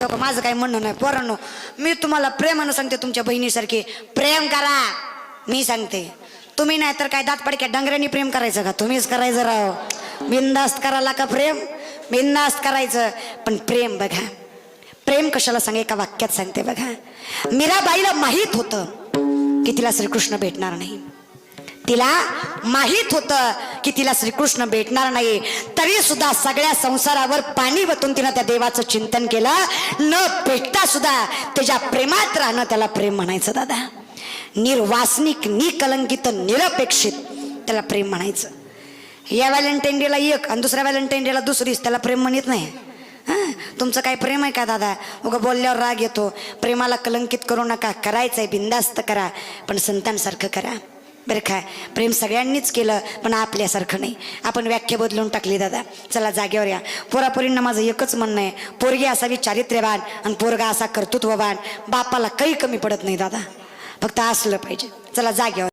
माझं काही म्हणणं नाही पोरांनो, मी तुम्हाला प्रेमानं सांगते, तुमच्या बहिणीसारखी प्रेम करा. मी सांगते, तुम्ही नाही तर काय दातपडक्या डंगऱ्यांनी प्रेम करायचं का? तुम्हीच करायचं राव. बिंदास्त करायला का प्रेम? बिंदास्त करायचं. पण प्रेम बघा, प्रेम कशाला सांगे, एका वाक्यात सांगते बघा. मीराबाईला माहित होतं की तिला श्रीकृष्ण भेटणार नाही. तिला माहित होतं की तिला श्रीकृष्ण भेटणार नाही, तरी सुद्धा सगळ्या संसारावर पाणी वतून तिनं त्या देवाचं चिंतन केलं. न भेटता सुद्धा त्याच्या प्रेमात राहणं त्याला प्रेम म्हणायचं. दादा, निर्वासनिक, निकलंकित, निरपेक्षित त्याला प्रेम म्हणायचं. या व्हॅलेंटाईन डेला एक आणि दुसऱ्या व्हॅलेंटाईन डेला दुसरीच, त्याला प्रेम म्हणत नाही. तुमचं काय प्रेम आहे का दादा? उगा बोलल्यावर राग येतो. प्रेमाला कलंकित करू नका, करायचंय बिंदास्त करा, पण संतांसारखं करा बरं का. प्रेम सगळ्यांनीच केलं, पण आपल्यासारखं नाही. आपण व्याख्या बदलून टाकली दादा. चला जागेवर या. पोरापोरींना माझं एकच म्हणणं आहे, पोरगी असावी चारित्र्यवान आणि पोरगा असा कर्तृत्ववान. बापाला काही कमी पडत नाही दादा, फक्त असलं पाहिजे. चला जागेवर.